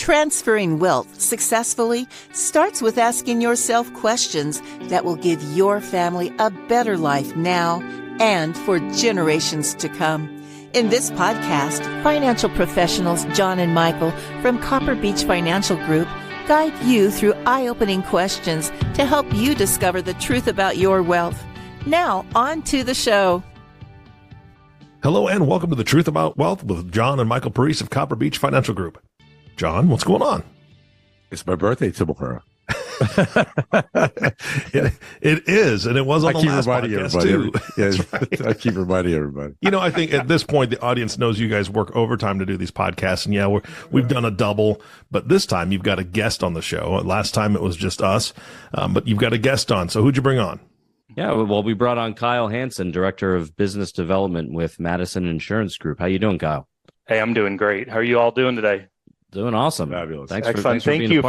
Transferring wealth successfully starts with asking yourself questions that will give your family a better life now and for generations to come. In this podcast, financial professionals John and Michael from Copper Beech Financial Group guide you through eye-opening questions to help you discover the truth about your wealth. Now, on to the show. Hello and welcome to The Truth About Wealth with John and Michael Parise of Copper Beech Financial Group. John, what's going on? It's my birthday tomorrow. It is, and it was on the last podcast too. I keep reminding everybody. You know, I think at this point, the audience knows you guys work overtime to do these podcasts, and we've done a double, but this time you've got a guest on the show. Last time it was just us, but you've got a guest on. So who'd you bring on? Yeah, well, we brought on Kyle Hanson, Director of Business Development with Madison Insurance Group. How you doing, Kyle? Hey, I'm doing great. How are you all doing today? Doing awesome. Fabulous. Excellent. Thank you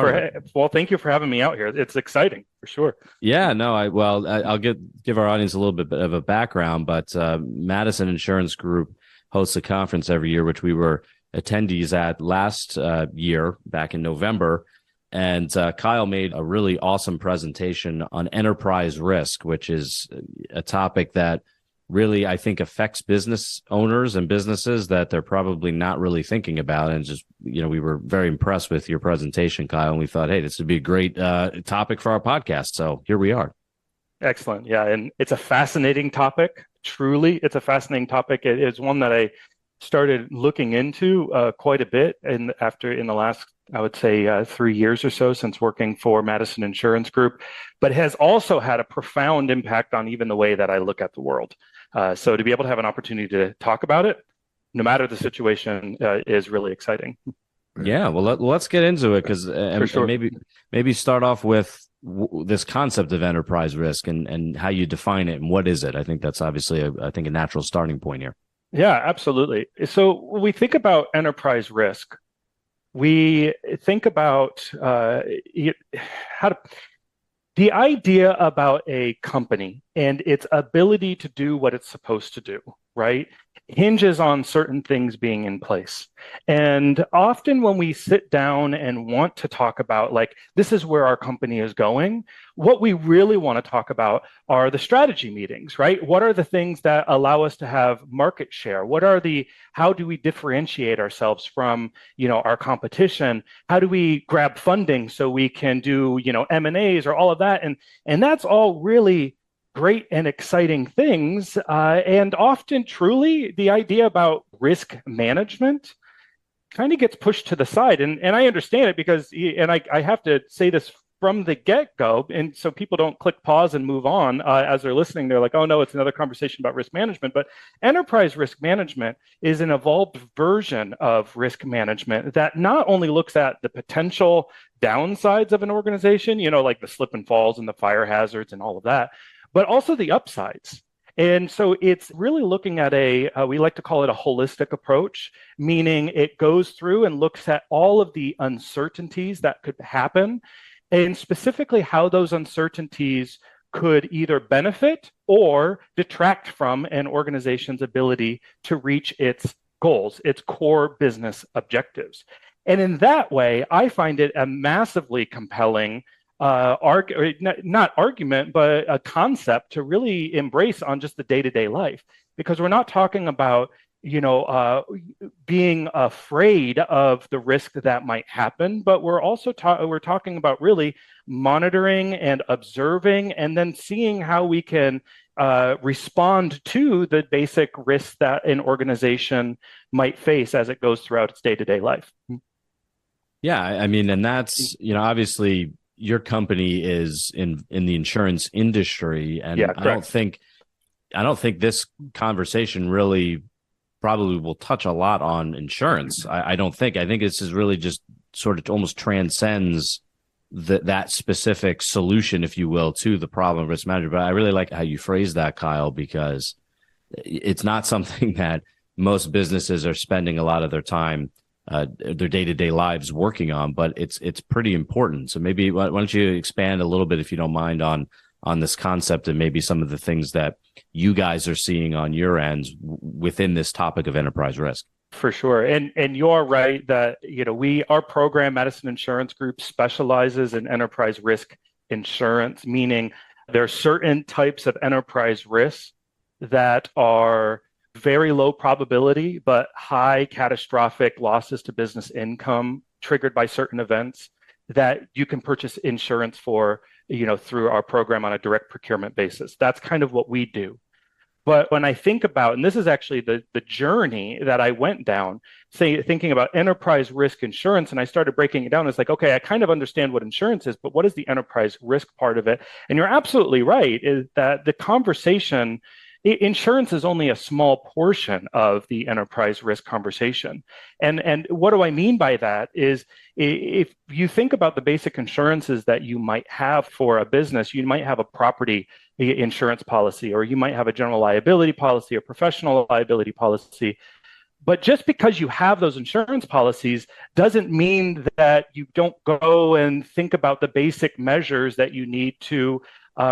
for having me out here. It's exciting for sure. Yeah, no, I'll give our audience a little bit of a background, but Madison Insurance Group hosts a conference every year, which we were attendees at last year back in November. And Kyle made a really awesome presentation on enterprise risk, which is a topic that really, I think, affects business owners and businesses that they're probably not really thinking about. And just, we were very impressed with your presentation, Kyle, and we thought, hey, this would be a great topic for our podcast. So here we are. Excellent. Yeah. And it's a fascinating topic. Truly, it's a fascinating topic. It is one that I started looking into quite a bit in the last, I would say, 3 years or so since working for Madison Insurance Group, but has also had a profound impact on even the way that I look at the world. So to be able to have an opportunity to talk about it, no matter the situation, is really exciting. Yeah, well, let's get into it because sure. maybe start off with this concept of enterprise risk and how you define it and what is it. I think that's obviously a natural starting point here. Yeah, absolutely. So when we think about enterprise risk, we think about the idea about a company and its ability to do what it's supposed to do, right, hinges on certain things being in place. And often when we sit down and want to talk about, like, this is where our company is going, what we really want to talk about are the strategy meetings, right? What are the things that allow us to have market share? How do we differentiate ourselves from, our competition? How do we grab funding so we can do, M&As or all of that? And that's all really great and exciting things. And often, truly, the idea about risk management kind of gets pushed to the side. And I understand it because, and I have to say this from the get-go, and so people don't click pause and move on as they're listening. They're like, oh, no, it's another conversation about risk management. But enterprise risk management is an evolved version of risk management that not only looks at the potential downsides of an organization, like the slip and falls and the fire hazards and all of that, but also the upsides. And so it's really looking at we like to call it a holistic approach, meaning it goes through and looks at all of the uncertainties that could happen, and specifically how those uncertainties could either benefit or detract from an organization's ability to reach its goals, its core business objectives. And in that way, I find it a massively compelling not argument, but a concept to really embrace on just the day-to-day life, because we're not talking about, being afraid of the risk that might happen, but we're also we're talking about really monitoring and observing and then seeing how we can respond to the basic risks that an organization might face as it goes throughout its day-to-day life. Yeah, I mean, and that's, obviously your company is in the insurance industry, and yeah, I don't think this conversation really probably will touch a lot on insurance. I think this is really just sort of almost transcends that specific solution, if you will, to the problem of risk management. But I really like how you phrase that, Kyle, because it's not something that most businesses are spending a lot of their time, their day-to-day lives working on, but it's pretty important. So maybe why don't you expand a little bit, if you don't mind, on this concept and maybe some of the things that you guys are seeing on your end within this topic of enterprise risk. For sure. And you're right that, our program, Madison Insurance Group, specializes in enterprise risk insurance, meaning there are certain types of enterprise risks that are very low probability, but high catastrophic losses to business income triggered by certain events that you can purchase insurance for, through our program on a direct procurement basis. That's kind of what we do. But when I think about, and this is actually the journey that I went down, thinking about enterprise risk insurance, and I started breaking it down, it's like, okay, I kind of understand what insurance is, but what is the enterprise risk part of it? And you're absolutely right, is that the conversation, insurance is only a small portion of the enterprise risk conversation. And what do I mean by that is, if you think about the basic insurances that you might have for a business, you might have a property insurance policy, or you might have a general liability policy or professional liability policy. But just because you have those insurance policies doesn't mean that you don't go and think about the basic measures that you need to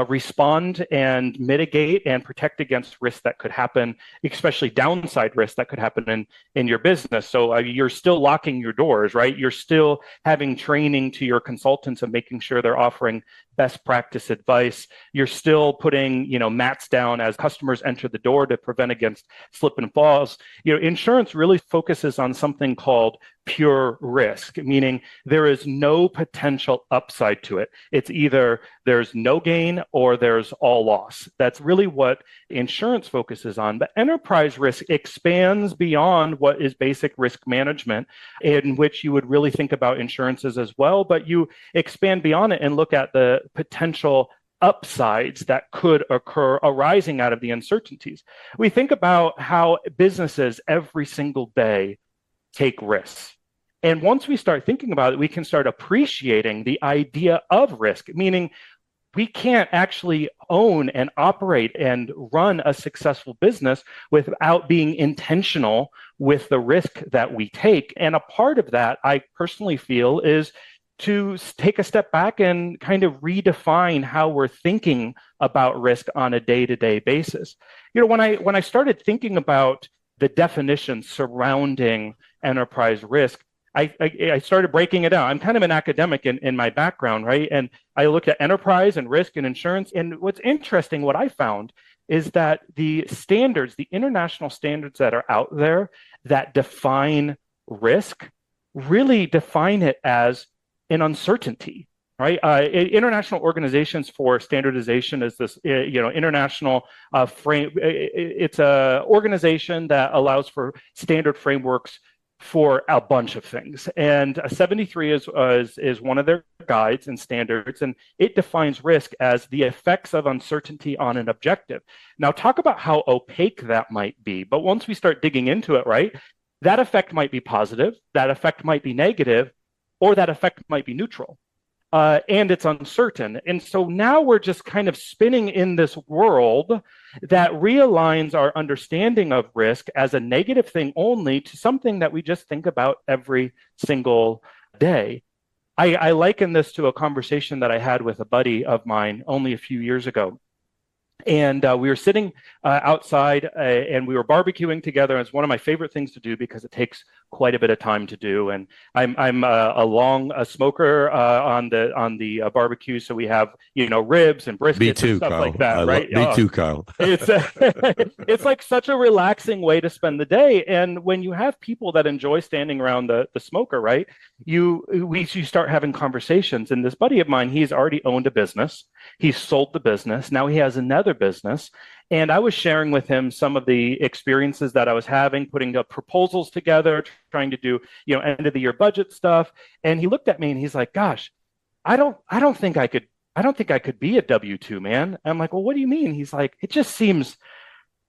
respond and mitigate and protect against risks that could happen, especially downside risks that could happen in your business. So you're still locking your doors, right? You're still having training to your consultants and making sure they're offering best practice advice. You're still putting, mats down as customers enter the door to prevent against slip and falls. Insurance really focuses on something called pure risk, meaning there is no potential upside to it. It's either there's no gain or there's all loss. That's really what insurance focuses on. But enterprise risk expands beyond what is basic risk management, in which you would really think about insurances as well, but you expand beyond it and look at the potential upsides that could occur arising out of the uncertainties. We think about how businesses every single day take risks. And once we start thinking about it, we can start appreciating the idea of risk, meaning we can't actually own and operate and run a successful business without being intentional with the risk that we take. And a part of that, I personally feel, is to take a step back and kind of redefine how we're thinking about risk on a day-to-day basis. When I started thinking about the definitions surrounding enterprise risk, I started breaking it down. I'm kind of an academic in my background, right? And I looked at enterprise and risk and insurance. And what's interesting, what I found, is that the standards, the international standards that are out there that define risk, really define it as an uncertainty, right? International organizations for standardization is this, international frame. It's an organization that allows for standard frameworks for a bunch of things. And 73 is one of their guides and standards, and it defines risk as the effects of uncertainty on an objective. Now, talk about how opaque that might be. But once we start digging into it, right, that effect might be positive, that effect might be negative, or that effect might be neutral. And it's uncertain. And so now we're just kind of spinning in this world that realigns our understanding of risk as a negative thing only to something that we just think about every single day. I liken this to a conversation that I had with a buddy of mine only a few years ago. And we were sitting outside and we were barbecuing together. And it's one of my favorite things to do because it takes quite a bit of time to do. And I'm a smoker on the barbecue. So we have, ribs and briskets and stuff Kyle. Like that, right? Me too, Kyle. It's like such a relaxing way to spend the day. And when you have people that enjoy standing around the smoker, right, you start having conversations. And this buddy of mine, he's already owned a business. He's sold the business. Now he has another business. And I was sharing with him some of the experiences that I was having, putting the proposals together, trying to do, end of the year budget stuff. And he looked at me and he's like, gosh, I don't think I could be a W-2, man. I'm like, well, what do you mean? He's like, it just seems,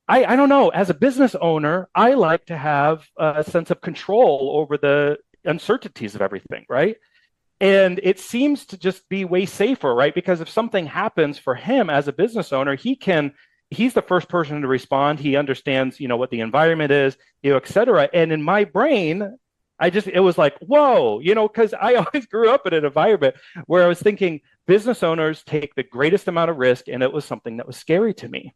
I don't know. As a business owner, I like to have a sense of control over the uncertainties of everything, right? And it seems to just be way safer, right? Because if something happens for him as a business owner, he's the first person to respond. He understands, what the environment is, et cetera. And in my brain, it was like, whoa, because I always grew up in an environment where I was thinking business owners take the greatest amount of risk. And it was something that was scary to me.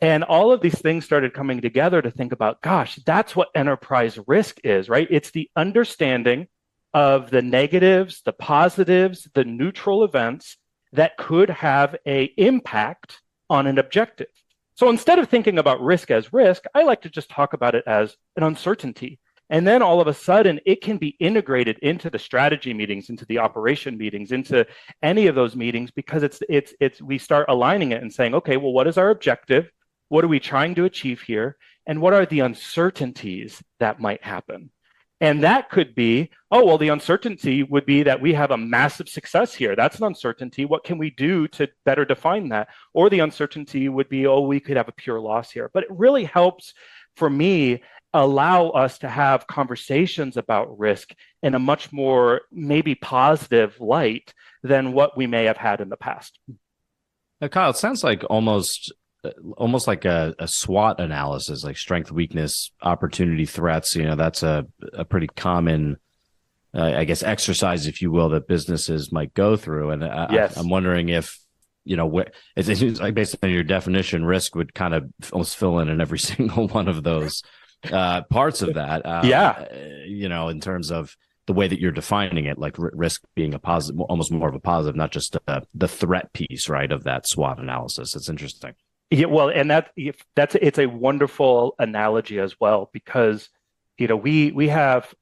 And all of these things started coming together to think about, gosh, that's what enterprise risk is, right? It's the understanding of the negatives, the positives, the neutral events that could have an impact on an objective. So instead of thinking about risk as risk, I like to just talk about it as an uncertainty. And then all of a sudden, it can be integrated into the strategy meetings, into the operation meetings, into any of those meetings, because we start aligning it and saying, okay, well, what is our objective? What are we trying to achieve here? And what are the uncertainties that might happen? And that could be, oh, well, the uncertainty would be that we have a massive success here. That's an uncertainty. What can we do to better define that? Or the uncertainty would be, oh, we could have a pure loss here. But it really helps, for me, allow us to have conversations about risk in a much more maybe positive light than what we may have had in the past. Now, Kyle, it sounds like almost like a SWOT analysis, like strength, weakness, opportunity, threats. That's a pretty common, I guess, exercise, if you will, that businesses might go through. And yes. I'm wondering if, it seems like based on your definition, risk would kind of almost fill in every single one of those parts of that. In terms of the way that you're defining it, like risk being a positive, almost more of a positive, not just the threat piece, right, of that SWOT analysis. It's interesting. Yeah, well, and it's a wonderful analogy as well, because we have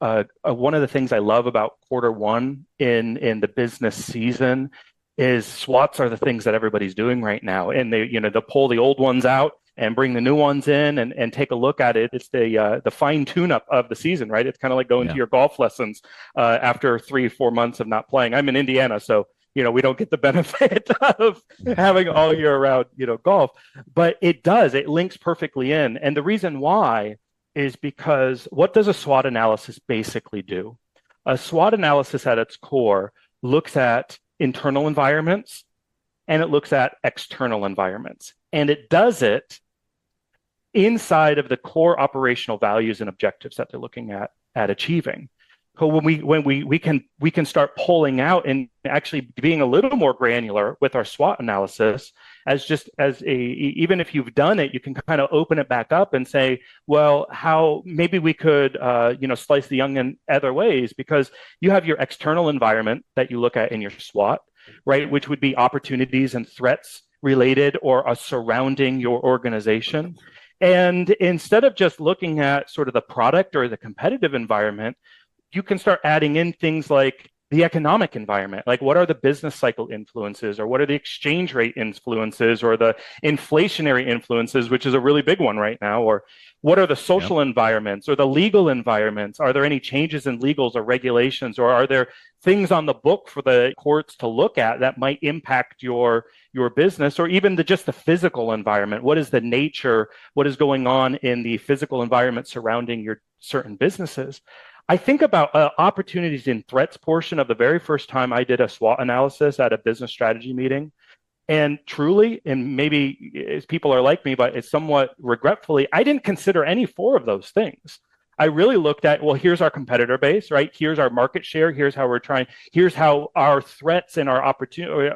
one of the things I love about quarter one in the business season is SWOTs are the things that everybody's doing right now, and they'll pull the old ones out and bring the new ones in and take a look at it. It's the fine tune up of the season, right? It's kind of like going to your golf lessons after 3-4 months of not playing. I'm in Indiana, so we don't get the benefit of having all year round, golf, but it links perfectly in. And the reason why is because what does a SWOT analysis basically do? A SWOT analysis at its core looks at internal environments and it looks at external environments. And it does it inside of the core operational values and objectives that they're looking at achieving. So when we can start pulling out and actually being a little more granular with our SWOT analysis, even if you've done it, you can kind of open it back up and say, well, how maybe we could slice the onion other ways, because you have your external environment that you look at in your SWOT, right, which would be opportunities and threats related or surrounding your organization. And instead of just looking at sort of the product or the competitive environment, you can start adding in things like the economic environment, like what are the business cycle influences, or what are the exchange rate influences, or the inflationary influences, which is a really big one right now, or what are the social environments or the legal environments? Are there any changes in legals or regulations, or are there things on the book for the courts to look at that might impact your business, or even just the physical environment? What is the nature? What is going on in the physical environment surrounding your certain businesses? I think about opportunities and threats portion of the very first time I did a SWOT analysis at a business strategy meeting. And truly, and maybe people are like me, but it's somewhat regretfully, I didn't consider any 4 of those things. I really looked at, well, here's our competitor base, right? Here's our market share. Here's how here's how our threats and our opportunity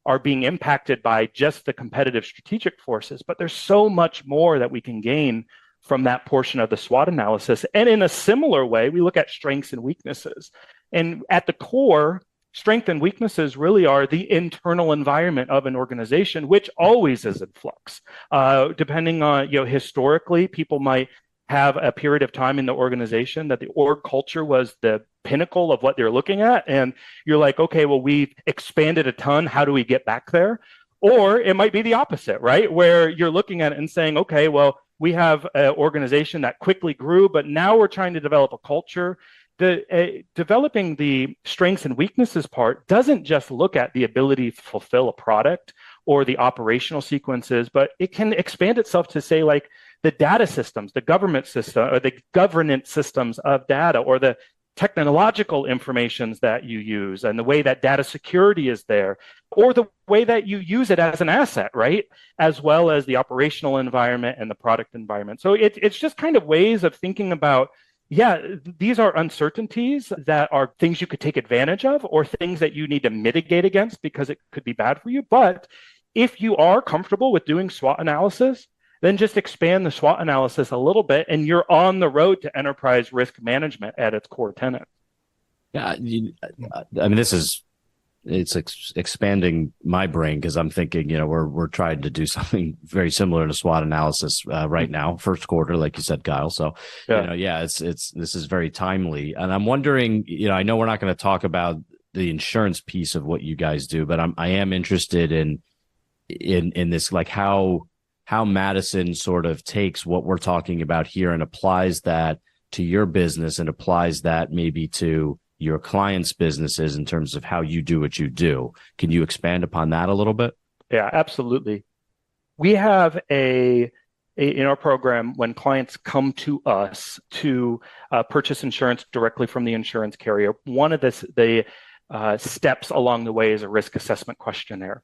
are being impacted by just the competitive strategic forces. But there's so much more that we can gain from that portion of the SWOT analysis. And in a similar way, we look at strengths and weaknesses. And at the core, strength and weaknesses really are the internal environment of an organization, which always is in flux. Depending on, historically, people might have a period of time in the organization that the org culture was the pinnacle of what they're looking at. And you're like, okay, well, we've expanded a ton. How do we get back there? Or it might be the opposite, right? Where you're looking at it and saying, okay, well, we have an organization that quickly grew, but now we're trying to develop a culture. Developing the strengths and weaknesses part doesn't just look at the ability to fulfill a product or the operational sequences, but it can expand itself to say, like, the data systems, the government system, or the governance systems of data, or the technological informations that you use, and the way that data security is there, or the way that you use it as an asset, right? As well as the operational environment and the product environment. So it's just kind of ways of thinking about, these are uncertainties that are things you could take advantage of, or things that you need to mitigate against because it could be bad for you. But if you are comfortable with doing SWOT analysis, then just expand the SWOT analysis a little bit, and you're on the road to enterprise risk management at its core tenet. Yeah, I mean, it's expanding my brain because I'm thinking, we're trying to do something very similar to SWOT analysis right now, first quarter, like you said, Kyle. So, this is very timely. And I'm wondering, I know we're not going to talk about the insurance piece of what you guys do, but I am interested in this, like how Madison sort of takes what we're talking about here and applies that to your business and applies that maybe to your clients' businesses in terms of how you do what you do. Can you expand upon that a little bit? Yeah, absolutely. We have in our program, when clients come to us to purchase insurance directly from the insurance carrier, one of the steps along the way is a risk assessment questionnaire.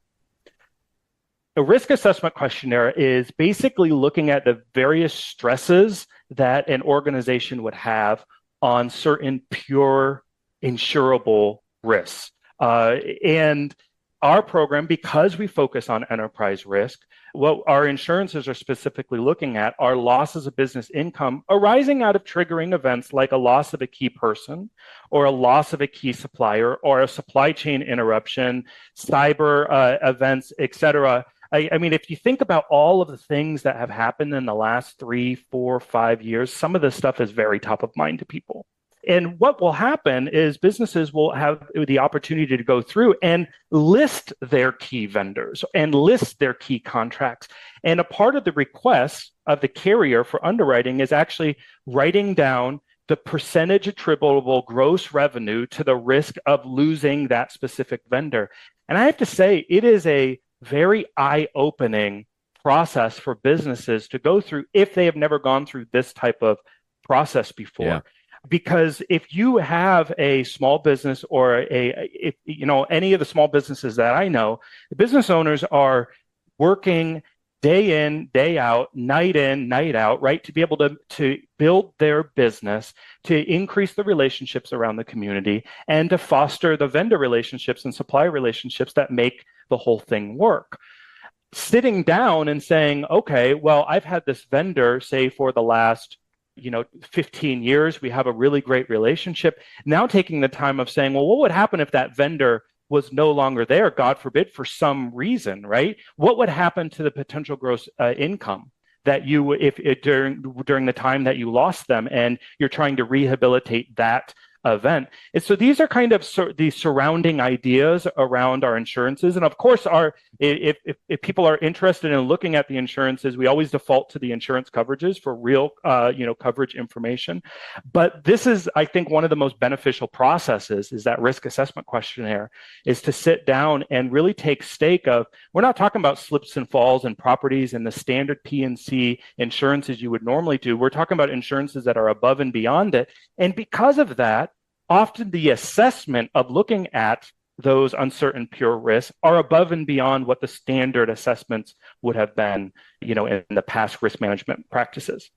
A risk assessment questionnaire is basically looking at the various stresses that an organization would have on certain pure insurable risks. And our program, because we focus on enterprise risk, what our insurances are specifically looking at are losses of business income arising out of triggering events like a loss of a key person or a loss of a key supplier or a supply chain interruption, cyber events, etc. I mean, if you think about all of the things that have happened in the last 3, 4, 5 years, some of this stuff is very top of mind to people. And what will happen is businesses will have the opportunity to go through and list their key vendors and list their key contracts. And a part of the request of the carrier for underwriting is actually writing down the percentage attributable gross revenue to the risk of losing that specific vendor. And I have to say, it is a very eye-opening process for businesses to go through if they have never gone through this type of process before. Yeah. Because if you have a small business or any of the small businesses that I know, the business owners are working day in, day out, night in, night out, right, to be able to build their business, to increase the relationships around the community, and to foster the vendor relationships and supply relationships that make the whole thing work. Sitting down and saying, okay, well, I've had this vendor, say, for the last 15 years, we have a really great relationship. Now taking the time of saying, well, what would happen if that vendor was no longer there, God forbid, for some reason, right? What would happen to the potential gross income that you, during the time that you lost them, and you're trying to rehabilitate that event? And so these are kind of the surrounding ideas around our insurances. And of course, if people are interested in looking at the insurances, we always default to the insurance coverages for real, coverage information. But this is, I think, one of the most beneficial processes is that risk assessment questionnaire, is to sit down and really take stake of, we're not talking about slips and falls and properties and the standard P&C insurances you would normally do. We're talking about insurances that are above and beyond it. And because of that, often the assessment of looking at those uncertain pure risks are above and beyond what the standard assessments would have been, in the past risk management practices.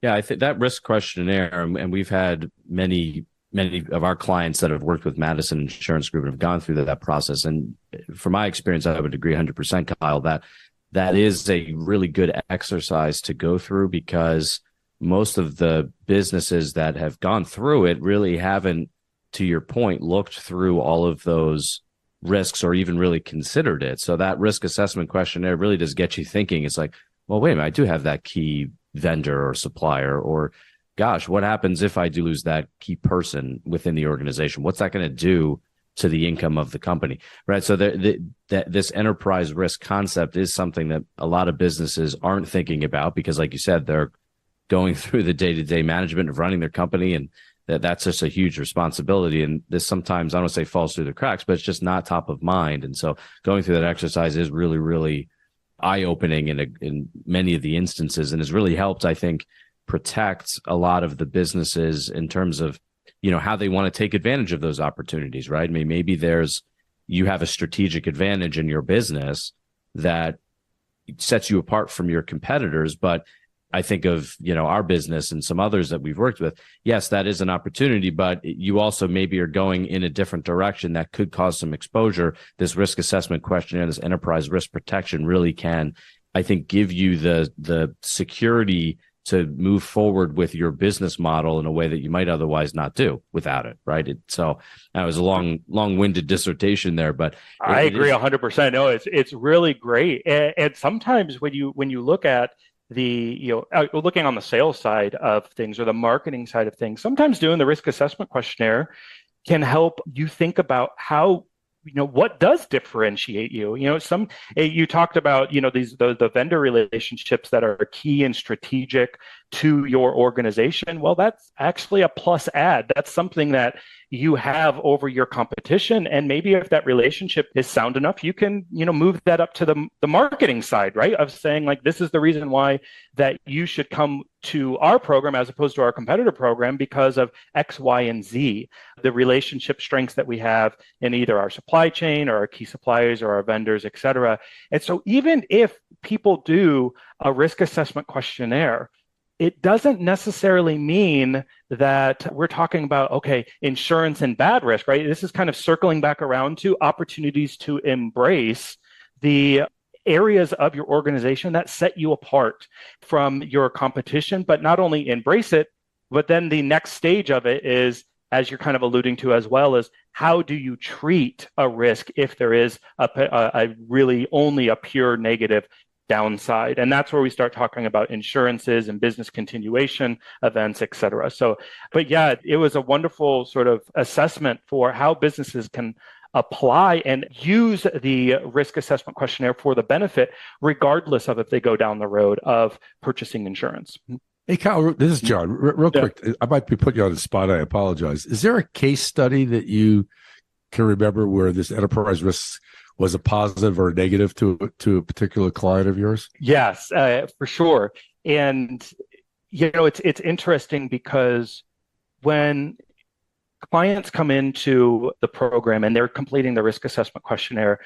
Yeah, I think that risk questionnaire, and we've had many of our clients that have worked with Madison Insurance Group and have gone through that process. And from my experience, I would agree 100%, Kyle, that is a really good exercise to go through, because most of the businesses that have gone through it really haven't, to your point, looked through all of those risks or even really considered it. So that risk assessment questionnaire really does get you thinking. It's like, well, wait a minute, I do have that key vendor or supplier, or gosh, what happens if I do lose that key person within the organization? What's that going to do to the income of the company, right? So this enterprise risk concept is something that a lot of businesses aren't thinking about, because like you said, they're going through the day-to-day management of running their company, and that's just a huge responsibility. And this sometimes, I don't want to say falls through the cracks, but it's just not top of mind. And so going through that exercise is really, really eye-opening in many of the instances, and has really helped, I think, protect a lot of the businesses in terms of, how they want to take advantage of those opportunities, right? I mean, maybe you have a strategic advantage in your business that sets you apart from your competitors, but I think of, our business and some others that we've worked with. Yes, that is an opportunity, but you also maybe are going in a different direction that could cause some exposure. This risk assessment questionnaire, this enterprise risk protection really can I think, give you the security to move forward with your business model in a way that you might otherwise not do without it, right? So that was a long-winded dissertation there, but I agree 100%. No, it's really great. And sometimes when you look at looking on the sales side of things or the marketing side of things, sometimes doing the risk assessment questionnaire can help you think about how, what does differentiate you. You talked about, the vendor relationships that are key and strategic to your organization. Well, that's actually a plus add. That's something that you have over your competition. And maybe if that relationship is sound enough, you can, move that up to the marketing side, right? Of saying, like, this is the reason why that you should come to our program as opposed to our competitor program because of X, Y, and Z, the relationship strengths that we have in either our supply chain or our key suppliers or our vendors, et cetera. And so even if people do a risk assessment questionnaire, it doesn't necessarily mean that we're talking about, okay, insurance and bad risk, right? This is kind of circling back around to opportunities to embrace the areas of your organization that set you apart from your competition, but not only embrace it, but then the next stage of it is, as you're kind of alluding to as well, is how do you treat a risk if there is a really only a pure negative downside? And that's where we start talking about insurances and business continuation events, et cetera. So, but yeah, it was a wonderful sort of assessment for how businesses can apply and use the risk assessment questionnaire for the benefit, regardless of if they go down the road of purchasing insurance. Hey, Kyle, this is John. Real quick, I might be putting you on the spot. I apologize. Is there a case study that you can remember where this enterprise risk was a positive or a negative to a particular client of yours? Yes, for sure. And, it's interesting because when clients come into the program and they're completing the risk assessment questionnaire,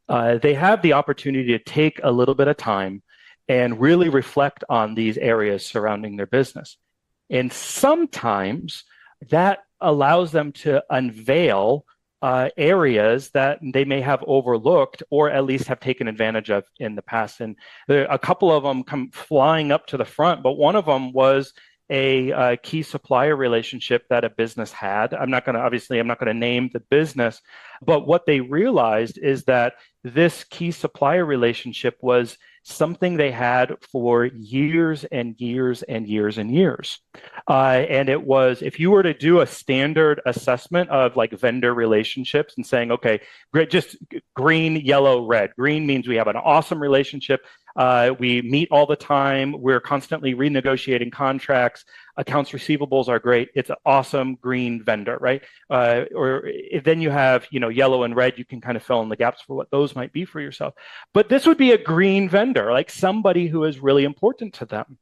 they have the opportunity to take a little bit of time and really reflect on these areas surrounding their business. And sometimes that allows them to unveil areas that they may have overlooked or at least have taken advantage of in the past. And a couple of them come flying up to the front, but one of them was a key supplier relationship that a business had. I'm not going to name the business, but what they realized is that this key supplier relationship was something they had for years and years and years and years. And it was, if you were to do a standard assessment of like vendor relationships and saying, okay, great, just green, yellow, red. Green means we have an awesome relationship. We meet all the time. We're constantly renegotiating contracts. Accounts receivables are great. It's an awesome green vendor, right? Or if then you have, yellow and red, you can kind of fill in the gaps for what those might be for yourself. But this would be a green vendor, like somebody who is really important to them.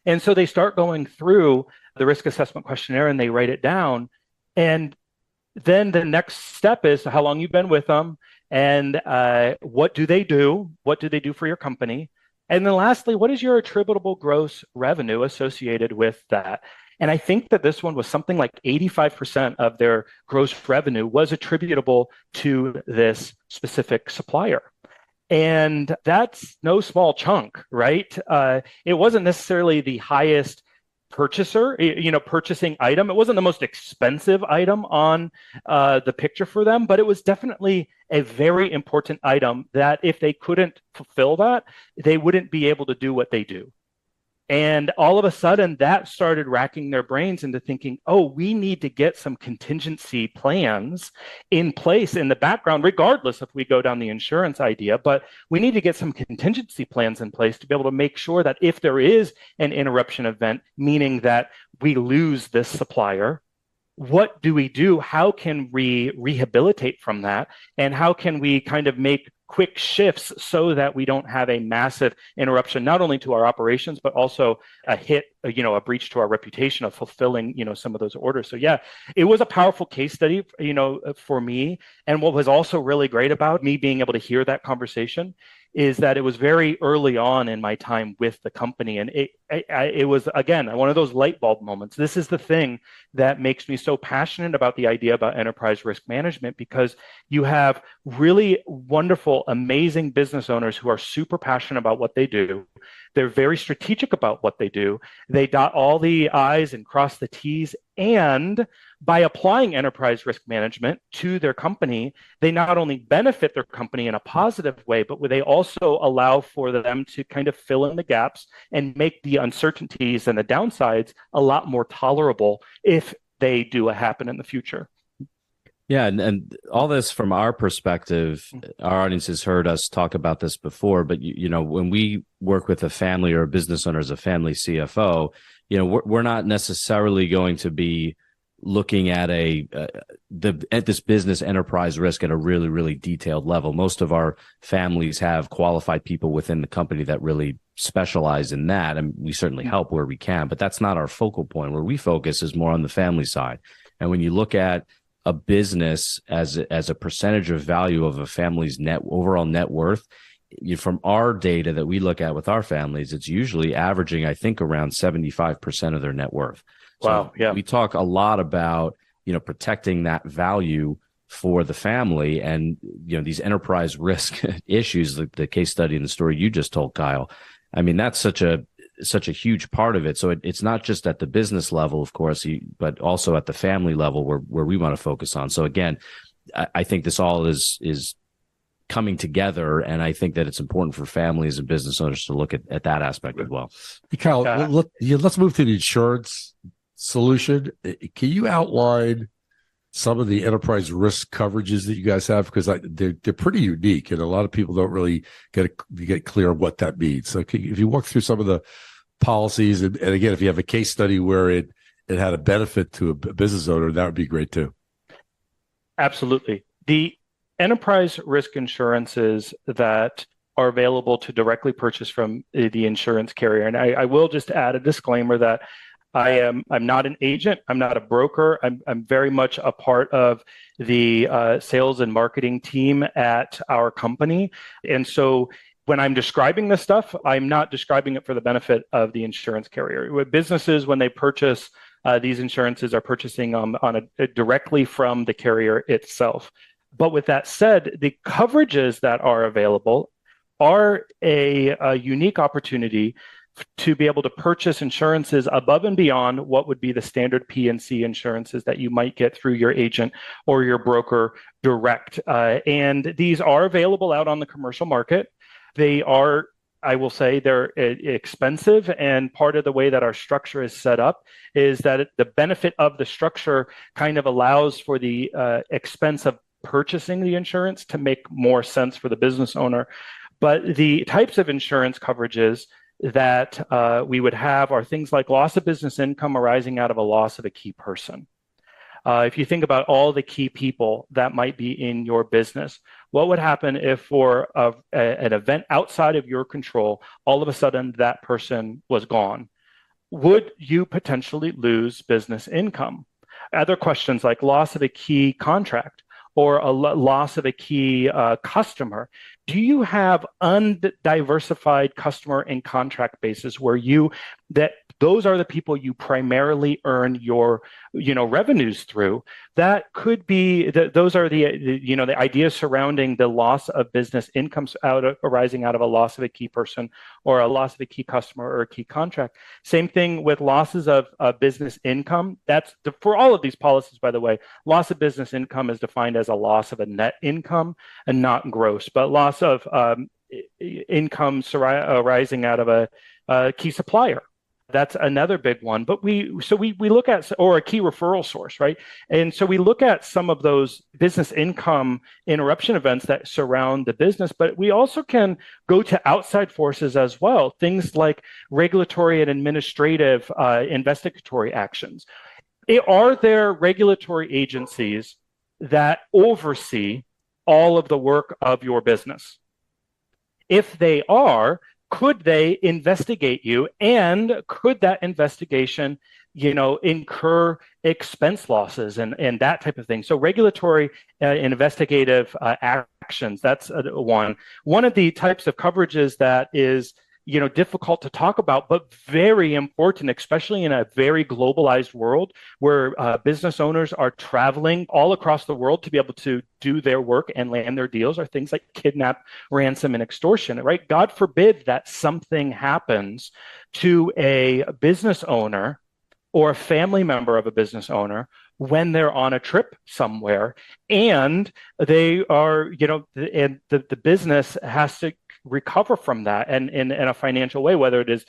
And so they start going through the risk assessment questionnaire and they write it down. And then the next step is how long you've been with them and what do they do? What do they do for your company? And then lastly, what is your attributable gross revenue associated with that? And I think that this one was something like 85% of their gross revenue was attributable to this specific supplier. And that's no small chunk, right? It wasn't necessarily the highest purchasing item. It wasn't the most expensive item on the picture for them, but it was definitely a very important item that if they couldn't fulfill that, they wouldn't be able to do what they do. And all of a sudden that started racking their brains into thinking, oh, we need to get some contingency plans in place in the background, regardless if we go down the insurance idea, but we need to get some contingency plans in place to be able to make sure that if there is an interruption event, meaning that we lose this supplier, what do we do? How can we rehabilitate from that? And how can we kind of make quick shifts so that we don't have a massive interruption, not only to our operations, but also a hit, a breach to our reputation of fulfilling, some of those orders. So yeah, it was a powerful case study, for me. And what was also really great about me being able to hear that conversation is that it was very early on in my time with the company. And it was, again, one of those light bulb moments. This is the thing that makes me so passionate about the idea about enterprise risk management, because you have really wonderful, amazing business owners who are super passionate about what they do. They're very strategic about what they do. They dot all the I's and cross the T's. And by applying enterprise risk management to their company, they not only benefit their company in a positive way, but they also allow for them to kind of fill in the gaps and make the uncertainties and the downsides a lot more tolerable if they do happen in the future. Yeah, and all this from our perspective, our audience has heard us talk about this before, but you know, when we work with a family or a business owner as a family CFO, you know, we're not necessarily going to be looking at this business enterprise risk at a really, really detailed level. Most of our families have qualified people within the company that really specialize in that, and we certainly help where we can, but that's not our focal point. Where we focus is more on the family side. And when you look at a business as a percentage of value of a family's overall net worth, from our data that we look at with our families, it's usually averaging, I think, around 75% of their net worth. Wow. So yeah. We talk a lot about, you know, protecting that value for the family, and, you know, these enterprise risk issues, the case study and the story you just told, Kyle. I mean, that's such a huge part of it. So it's not just at the business level, of course, but also at the family level where we want to focus on. So again, I think this all is coming together, and I think that it's important for families and business owners to look at that aspect as well. Hey, Kyle, let's move to the insurance solution. Can you outline some of the enterprise risk coverages that you guys have? Because they're pretty unique, and a lot of people don't really get clear on what that means. So if you walk through some of the policies, and again, if you have a case study where it had a benefit to a business owner, that would be great too. Absolutely. The enterprise risk insurances that are available to directly purchase from the insurance carrier. And I will just add a disclaimer that I'm not an agent. I'm not a broker. I'm very much a part of the sales and marketing team at our company. And so when I'm describing this stuff, I'm not describing it for the benefit of the insurance carrier. With businesses, when they purchase these insurances, are purchasing directly from the carrier itself. But with that said, the coverages that are available are a unique opportunity to be able to purchase insurances above and beyond what would be the standard P&C insurances that you might get through your agent or your broker direct. And these are available out on the commercial market. They are, I will say, they're expensive, and part of the way that our structure is set up is that the benefit of the structure kind of allows for the expense of purchasing the insurance to make more sense for the business owner. But the types of insurance coverages that we would have are things like loss of business income arising out of a loss of a key person. If you think about all the key people that might be in your business, what would happen if for an event outside of your control, all of a sudden that person was gone? Would you potentially lose business income? Other questions like loss of a key contract or a loss of a key customer. Do you have undiversified customer and contract bases where those are the people you primarily earn your revenues through? That could be those are the ideas surrounding the loss of business income arising out of a loss of a key person or a loss of a key customer or a key contract. Same thing with losses of business income. That's for all of these policies, by the way. Loss of business income is defined as a loss of a net income and not gross, but loss of income arising out of a key supplier. That's another big one. But we look at, or a key referral source, right? And so we look at some of those business income interruption events that surround the business, but we also can go to outside forces as well. Things like regulatory and administrative investigatory actions. Are there regulatory agencies that oversee all of the work of your business? If they are, could they investigate you, and could that investigation, incur expense losses and that type of thing? So regulatory investigative transactions. That's one. One of the types of coverages that is difficult to talk about, but very important, especially in a very globalized world where business owners are traveling all across the world to be able to do their work and land their deals, are things like kidnap, ransom, and extortion, right? God forbid that something happens to a business owner or a family member of a business owner when they're on a trip somewhere, and they are, and the business has to recover from that and in a financial way, whether it is,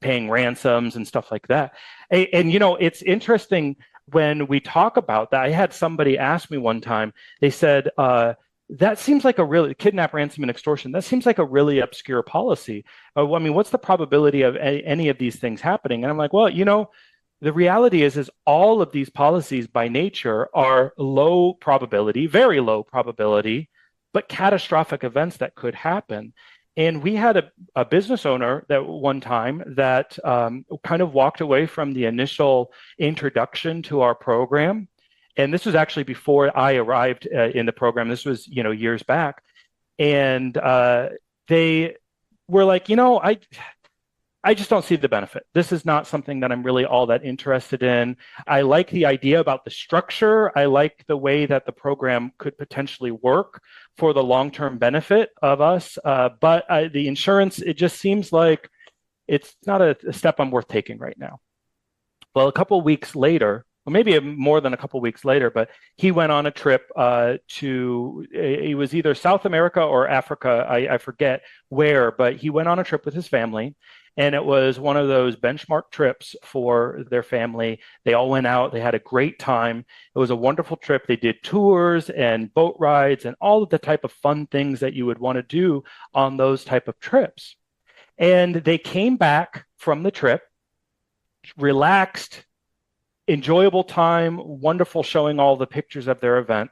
paying ransoms and stuff like that. And it's interesting when we talk about that. I had somebody ask me one time, they said, that seems like a really kidnap, ransom, and extortion. That seems like a really obscure policy. What's the probability of any of these things happening? And I'm like, well, the reality is all of these policies by nature are low probability, very low probability, but catastrophic events that could happen. And we had a business owner that one time that kind of walked away from the initial introduction to our program. And this was actually before I arrived in the program. This was, years back. And they were like, I just don't see the benefit. This is not something that I'm really all that interested in. I like the idea about the structure. I like the way that the program could potentially work for the long-term benefit of us. But the insurance, it just seems like it's not a step I'm worth taking right now. Well, a couple of weeks later, or maybe more than a couple of weeks later, but he went on a trip it was either South America or Africa, I forget where, but he went on a trip with his family. And it was one of those benchmark trips for their family. They all went out. They had a great time. It was a wonderful trip. They did tours and boat rides and all of the type of fun things that you would want to do on those type of trips. And they came back from the trip, relaxed, enjoyable time, wonderful, showing all the pictures of their event.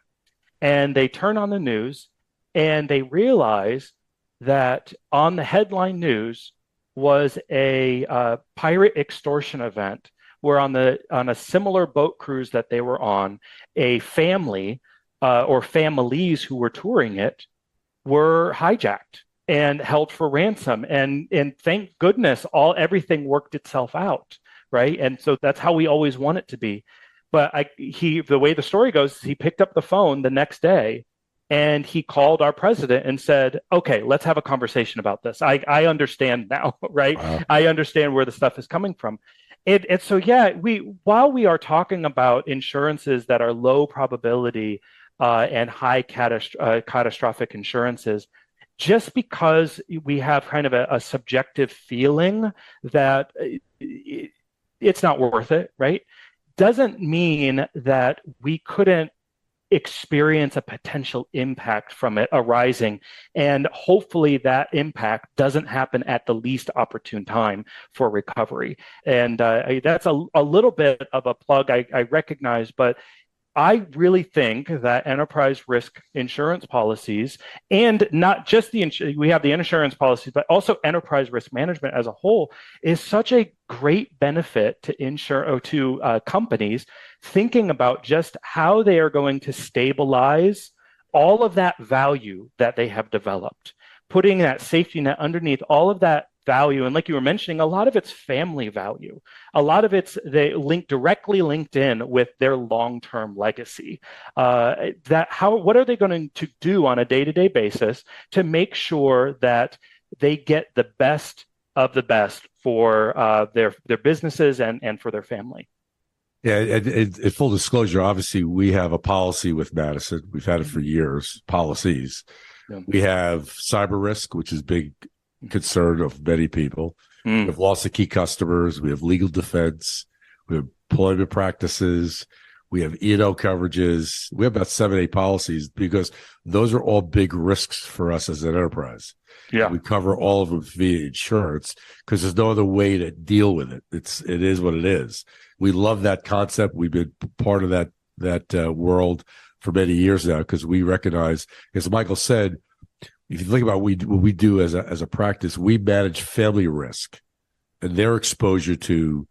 And they turn on the news and they realize that on the headline news was a pirate extortion event where on a similar boat cruise that they were on, a family or families who were touring it were hijacked and held for ransom. And thank goodness everything worked itself out, right? And so that's how we always want it to be. But the way the story goes, he picked up the phone the next day and he called our president and said, okay, let's have a conversation about this. I understand now, right? Wow. I understand where the stuff is coming from. And so, while we are talking about insurances that are low probability and high catastrophic insurances, just because we have kind of a subjective feeling that it's not worth it, right? Doesn't mean that we couldn't experience a potential impact from it arising. And hopefully that impact doesn't happen at the least opportune time for recovery. And that's a little bit of a plug, I recognize, but I really think that enterprise risk insurance policies, and not just we have the insurance policies, but also enterprise risk management as a whole, is such a great benefit to companies thinking about just how they are going to stabilize all of that value that they have developed, putting that safety net underneath all of that value. And like you were mentioning, a lot of it's family value. A lot of it's directly linked in with their long-term legacy. What are they going to do on a day-to-day basis to make sure that they get the best of the best for their businesses and for their family? Yeah, and full disclosure, obviously we have a policy with Madison. We've had it for years, policies. Yeah. We have cyber risk, which is big concern of many people. We have loss of key customers. We have legal defense. We have employment practices. We have E&O coverages. We have about 7-8 policies because those are all big risks for us as an enterprise. Yeah, we cover all of them via insurance because there's no other way to deal with it. It is what it is. We love that concept. We've been part of that world for many years now because we recognize, as Michael said, if you think about what we do as a practice, we manage family risk and their exposure to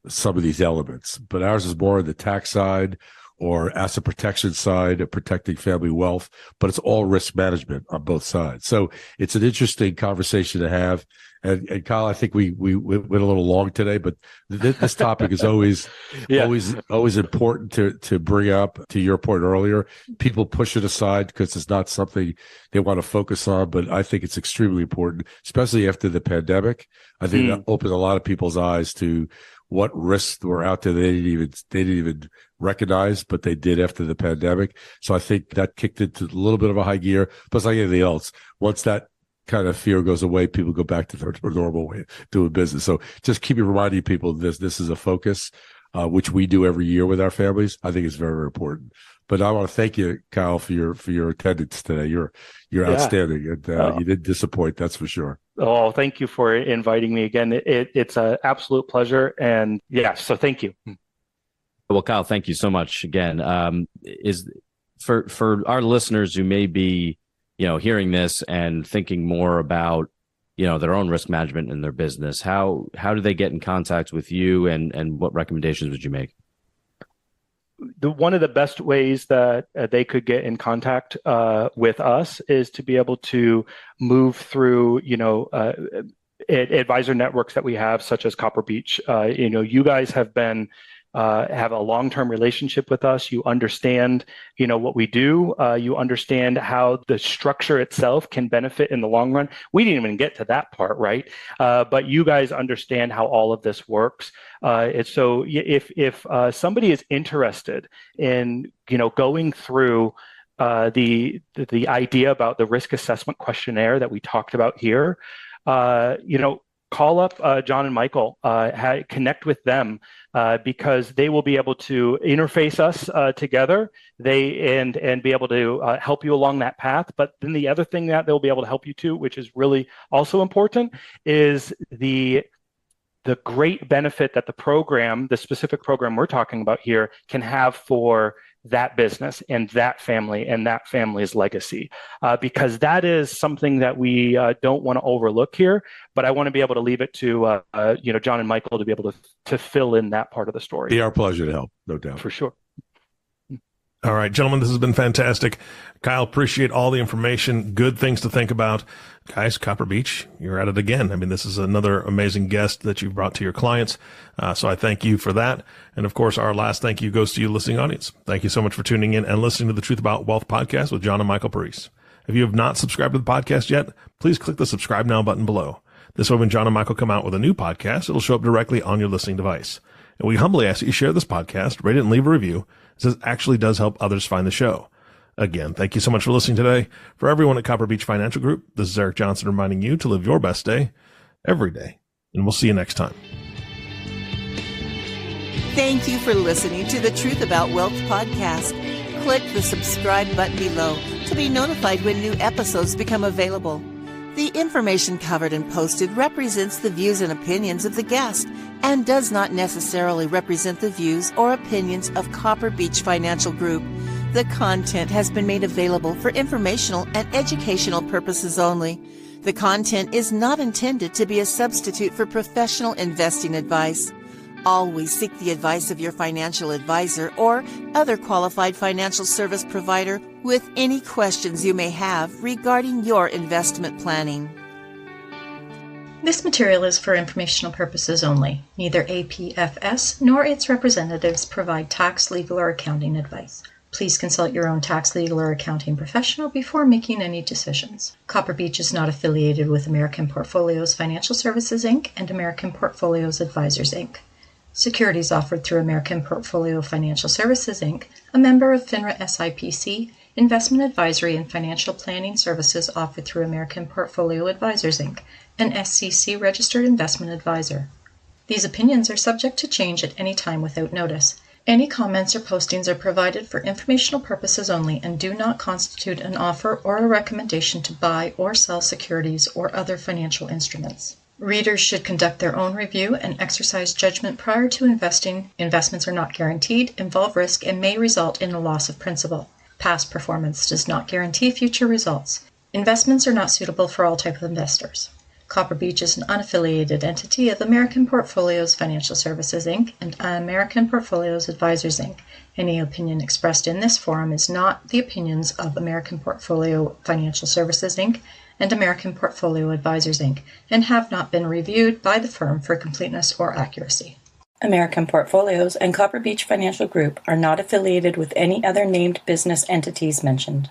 some of these elements. But ours is more on the tax side or asset protection side of protecting family wealth, but it's all risk management on both sides. So it's an interesting conversation to have. And Kyle, I think we went a little long today, but this topic is always important to bring up. To your point earlier, people push it aside because it's not something they want to focus on. But I think it's extremely important, especially after the pandemic. I think that opened a lot of people's eyes to what risks were out there they didn't even recognize, but they did after the pandemic. So I think that kicked it to a little bit of a high gear. But like anything else, once that kind of fear goes away, people go back to their normal way of doing business. So just keep reminding people this is a focus, which we do every year with our families. I think it's very, very important. But I want to thank you, Kyle, for your attendance today. You're outstanding, and you didn't disappoint. That's for sure. Oh, thank you for inviting me again. It's an absolute pleasure, and so thank you. Well, Kyle, thank you so much again. Is for our listeners who may be hearing this and thinking more about, their own risk management in their business, how do they get in contact with you, and what recommendations would you make? One of the best ways that they could get in contact with us is to be able to move through, advisor networks that we have, such as Copper Beech. You guys have a long-term relationship with us. You understand, what we do. You understand how the structure itself can benefit in the long run. We didn't even get to that part, right? But you guys understand how all of this works. So if somebody is interested in, going through the idea about the risk assessment questionnaire that we talked about here, call up John and Michael, connect with them, because they will be able to interface us together. And be able to help you along that path. But then the other thing that they'll be able to help you to, which is really also important, is the great benefit that the specific program we're talking about here, can have for that business and that family's legacy, because that is something that we don't want to overlook here. But I want to be able to leave it to John and Michael to be able to fill in that part of the story. Be our pleasure to help, no doubt. For sure. All right, gentlemen, this has been fantastic. Kyle, appreciate all the information. Good things to think about. Guys, Copper Beech, you're at it again. I mean, this is another amazing guest that you've brought to your clients. So I thank you for that. And of course, our last thank you goes to you, listening audience. Thank you so much for tuning in and listening to the Truth About Wealth podcast with John and Michael Parise. If you have not subscribed to the podcast yet, please click the subscribe now button below. This way, when John and Michael come out with a new podcast, it'll show up directly on your listening device. And we humbly ask that you share this podcast, rate it, and leave a review. This actually does help others find the show. Again, thank you so much for listening today. For everyone at Copper Beech Financial Group, this is Eric Johnson reminding you to live your best day every day. And we'll see you next time. Thank you for listening to the Truth About Wealth podcast. Click the subscribe button below to be notified when new episodes become available. The information covered and posted represents the views and opinions of the guest and does not necessarily represent the views or opinions of Copper Beech Financial Group. The content has been made available for informational and educational purposes only. The content is not intended to be a substitute for professional investing advice. Always seek the advice of your financial advisor or other qualified financial service provider with any questions you may have regarding your investment planning. This material is for informational purposes only. Neither APFS nor its representatives provide tax, legal, or accounting advice. Please consult your own tax, legal, or accounting professional before making any decisions. Copper Beech is not affiliated with American Portfolios Financial Services, Inc. and American Portfolios Advisors, Inc. Securities offered through American Portfolio Financial Services, Inc., a member of FINRA SIPC, investment advisory and financial planning services offered through American Portfolio Advisors, Inc., an SEC registered investment advisor. These opinions are subject to change at any time without notice. Any comments or postings are provided for informational purposes only and do not constitute an offer or a recommendation to buy or sell securities or other financial instruments. Readers should conduct their own review and exercise judgment prior to investing. Investments are not guaranteed, involve risk, and may result in a loss of principal. Past performance does not guarantee future results. Investments are not suitable for all types of investors. Copper Beech is an unaffiliated entity of American Portfolios Financial Services, Inc. and American Portfolios Advisors, Inc. Any opinion expressed in this forum is not the opinions of American Portfolio Financial Services, Inc. and American Portfolio Advisors, Inc., and have not been reviewed by the firm for completeness or accuracy. American Portfolios and Copper Beech Financial Group are not affiliated with any other named business entities mentioned.